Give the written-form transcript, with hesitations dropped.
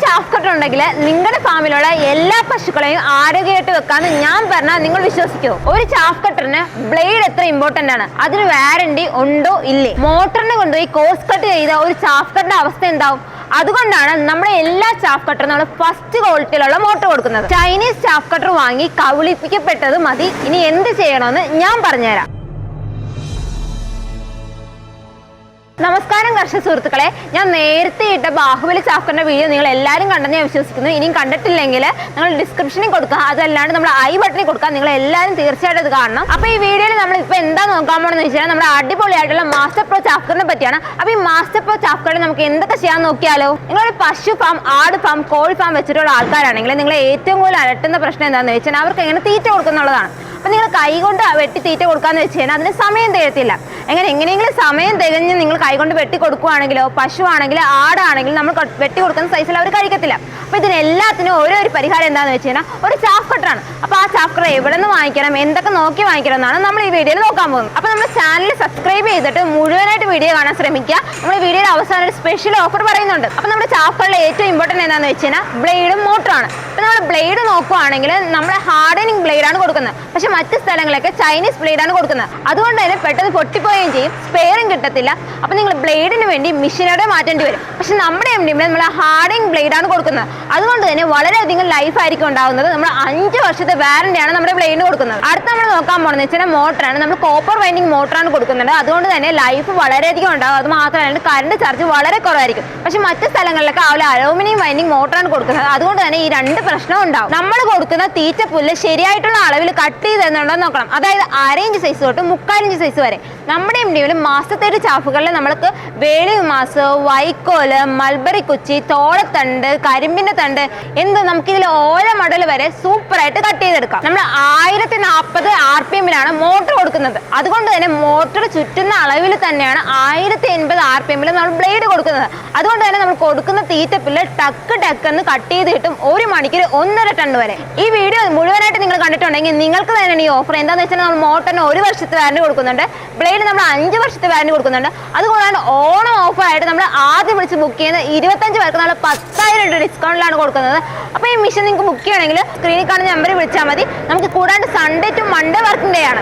Chaff cutter ഉണ്ടെങ്കിൽ നിങ്ങളുടെ ഫാമിലുള്ള എല്ലാ പശുക്കളെയും ആരോഗ്യമായിട്ട് വെക്കാന്ന് ഞാൻ പറഞ്ഞാൽ നിങ്ങൾ വിശ്വസിക്കുമോ? ഒരു ചാഫ് കട്ടറിന് ബ്ലേഡ് എത്ര ഇമ്പോർട്ടന്റ് ആണ്, അതിന് വാറണ്ടി ഉണ്ടോ ഇല്ലേ? മോട്ടറിനെ കൊണ്ടുപോയി കോഴ്സ് കട്ട് ചെയ്ത ഒരു ചാഫ് കട്ടറിന്റെ അവസ്ഥ എന്താവും? അതുകൊണ്ടാണ് നമ്മുടെ എല്ലാ ചാഫ് കട്ടറും നമ്മൾ ഫസ്റ്റ് ക്വാളിറ്റിയിലുള്ള മോട്ടർ കൊടുക്കുന്നത്. ചൈനീസ് ചാഫ് കട്ടർ വാങ്ങി കബളിപ്പിക്കപ്പെട്ടത് മതി. ഇനി എന്ത് ചെയ്യണമെന്ന് ഞാൻ പറഞ്ഞുതരാം. നമസ്കാരം കർഷക സുഹൃത്തുക്കളെ, ഞാൻ നേരത്തെ ഇട്ട ബാഹുബലി ചാഫ്കറിന്റെ വീഡിയോ നിങ്ങൾ എല്ലാവരും കണ്ടെന്ന് ഞാൻ വിശ്വസിക്കുന്നു. ഇനിയും കണ്ടിട്ടില്ലെങ്കിൽ നിങ്ങൾ ഡിസ്ക്രിപ്ഷനിൽ കൊടുക്കുക, അതല്ലാണ്ട് നമ്മൾ ഐ ബട്ടണിൽ കൊടുക്കുക. നിങ്ങൾ എല്ലാവരും തീർച്ചയായിട്ടും ഇത് കാണണം. അപ്പോൾ ഈ വീഡിയോയിൽ നമ്മൾ ഇപ്പോൾ എന്താ നോക്കാൻ പോകണമെന്ന് വെച്ചാൽ നമ്മുടെ അടിപൊളിയായിട്ടുള്ള മാസ്റ്റർ പ്രോ ചാഫ്കറിനെ പറ്റിയാണ്. അപ്പോൾ ഈ മാസ്റ്റർ പ്രോ ചാഫ്കറിൽ നമുക്ക് എന്തൊക്കെ ചെയ്യാൻ നോക്കിയാലോ? നിങ്ങളൊരു പശു ഫാം, ആട് ഫാം, കോഴി ഫാം വെച്ചിട്ടുള്ള ആൾക്കാരാണെങ്കിൽ നിങ്ങൾ ഏറ്റവും കൂടുതൽ അലട്ടുന്ന പ്രശ്നം എന്താണെന്ന് വെച്ചാൽ അവർക്ക് എങ്ങനെ തീറ്റ കൊടുക്കുന്നുള്ളതാണ്. അപ്പം നിങ്ങൾ കൈകൊണ്ട് വെട്ടി തീറ്റ കൊടുക്കാന്ന് വെച്ച് കഴിഞ്ഞാൽ അതിന് സമയം തികയത്തില്ല. എങ്ങനെയെങ്കിലും സമയം തികഞ്ഞ് നിങ്ങൾ കൈകൊണ്ട് വെട്ടി കൊടുക്കുകയാണെങ്കിലോ, പശു ആണെങ്കിലും ആടാണെങ്കിലും നമ്മൾ വെട്ടി കൊടുക്കുന്ന സൈസിൽ അവർ കഴിക്കത്തില്ല. അപ്പോൾ ഇതിനെല്ലാത്തിനും ഒരു പരിഹാരം എന്താണെന്ന് വെച്ച് കഴിഞ്ഞാൽ ഒരു ചാഫ് കട്ടറാണ്. അപ്പോൾ ആ ചാഫ് കട്ടർ എവിടെ നിന്ന് വാങ്ങിക്കണം, എന്തൊക്കെ നോക്കി വാങ്ങിക്കണം എന്നാണ് നമ്മൾ ഈ വീഡിയോയിൽ നോക്കാൻ പോകുന്നത്. അപ്പോൾ നമ്മൾ ചാനൽ സബ്സ്ക്രൈബ് ചെയ്തിട്ട് മുഴുവനായിട്ട് വീഡിയോ കാണാൻ ശ്രമിക്കുക. നമ്മൾ വീഡിയോയുടെ അവസാനം ഒരു സ്പെഷ്യൽ ഓഫർ പറയുന്നുണ്ട്. അപ്പോൾ നമ്മുടെ ചാഫ് കട്ടറിൽ ഏറ്റവും ഇമ്പോർട്ടൻറ്റ് എന്താണെന്ന് വെച്ച് കഴിഞ്ഞാൽ ബ്ലേഡും മോട്ടറാണ്. അപ്പോൾ നമ്മൾ ബ്ലേഡ് നോക്കുകയാണെങ്കിൽ നമ്മൾ ഹാർഡനിങ് ബ്ലേഡാണ് കൊടുക്കുന്നത്. പക്ഷെ മറ്റ് സ്ഥലങ്ങളൊക്കെ ചൈനീസ് ബ്ലേഡാണ് കൊടുക്കുന്നത്. അതുകൊണ്ട് തന്നെ പെട്ടെന്ന് പൊട്ടിപ്പോവുകയും ചെയ്യും, സ്പെയറും കിട്ടത്തില്ല. അപ്പോൾ നിങ്ങൾ ബ്ലേഡിന് വേണ്ടി മെഷീനോടെ മാറ്റേണ്ടി വരും. പക്ഷെ നമ്മുടെ എംഡിയിൽ നമ്മൾ ഹാർഡനിങ് ബ്ലേഡാണ് കൊടുക്കുന്നത്. അതുകൊണ്ട് തന്നെ വളരെയധികം ലൈഫ് ആയിരിക്കും ഉണ്ടാകുന്നത്. നമ്മൾ 5 വർഷത്തെ വാറന്റിയാണ് നമ്മുടെ ബ്ലേഡിന് കൊടുക്കുന്നത്. അടുത്ത് നമ്മൾ നോക്കാൻ പോകുന്നത് വെച്ചാൽ മോട്ടറാണ്. നമ്മൾ കോപ്പർ വൈൻഡിങ് മോട്ടറാണ് കൊടുക്കുന്നത്. അതുകൊണ്ട് തന്നെ ലൈഫ് വളരെയധികം ഉണ്ടാകും. അത് മാത്രമല്ല കറണ്ട് ചാർജ് വളരെ കുറവായിരിക്കും. പക്ഷെ മറ്റ് സ്ഥലങ്ങളിലൊക്കെ അലൂമിനിയം വൈൻഡിങ് മോട്ടറാണ് കൊടുക്കുന്നത്. അതുകൊണ്ട് തന്നെ ഈ 2 പ്രശ്നവും ഉണ്ടാവും. നമ്മൾ കൊടുക്കുന്ന തീറ്റ പുല്ല് ശരിയായിട്ടുള്ള അളവിൽ കട്ട് ചെയ്തെന്നുണ്ടോ നോക്കണം. അതായത് 1/2 ഇഞ്ച് സൈസ് തൊട്ട് 3/4 ഇഞ്ച് സൈസ് വരെ. നമ്മുടെ എംഡിയിൽ മാസത്തേര് ചാഫുകളിൽ നമ്മൾക്ക് വേളി മാസ്, വൈക്കോല്, മൽബറി കുച്ചി, തോളത്തണ്ട്, കരിമ്പിന്റെ തണ്ട്, നമുക്കിതിൽ ഓല മടൽ വരെ സൂപ്പറായിട്ട് കട്ട് ചെയ്തെടുക്കാം. നമ്മൾ 1040 RPM-ലാണ് മോട്ടർ കൊടുക്കുന്നത്. അതുകൊണ്ട് തന്നെ മോട്ടർ ചുറ്റുന്ന അളവിൽ തന്നെയാണ് 1080 RPM-ൽ നമ്മൾ ബ്ലേഡ് കൊടുക്കുന്നത്. അതുകൊണ്ട് തന്നെ നമ്മൾ കൊടുക്കുന്ന തീറ്റപ്പില്ല് ടക്ക് എന്ന് കട്ട് ചെയ്ത് കിട്ടും. 1 മണിക്കൂർ 1.5 ടൺ വരെ. ഈ വീഡിയോ മുഴുവനായിട്ട് നിങ്ങൾ കണ്ടിട്ടുണ്ടെങ്കിൽ നിങ്ങൾക്ക് തന്നെ ഈ ഓഫർ എന്താണെന്ന് വെച്ചാൽ നമ്മൾ മോട്ടറിന് 1 വർഷത്തെ വാറന്റി കൊടുക്കുന്നുണ്ട്, ബ്ലേഡ് നമ്മൾ 5 വർഷത്തെ വാറന്റി കൊടുക്കുന്നുണ്ട്. അതുകൊണ്ടാണ് ഓണം ഓഫറായിട്ട് നമ്മൾ ആദ്യം വിളിച്ച് ബുക്ക് ചെയ്യുന്ന 25 പേർക്ക് നമ്മൾ 10,000 രൂപ ഡിസ്കൗണ്ടിലാണ് കൊടുക്കുന്നത്. അപ്പോൾ ഈ മെഷീൻ നിങ്ങൾക്ക് ബുക്ക് ചെയ്യണമെങ്കിൽ സ്ക്രീനിൽ കാണുന്ന നമ്പറിൽ വിളിച്ചാൽ മതി. നമുക്ക് കൂടാണ്ട് Sunday to Monday working day ആണ്.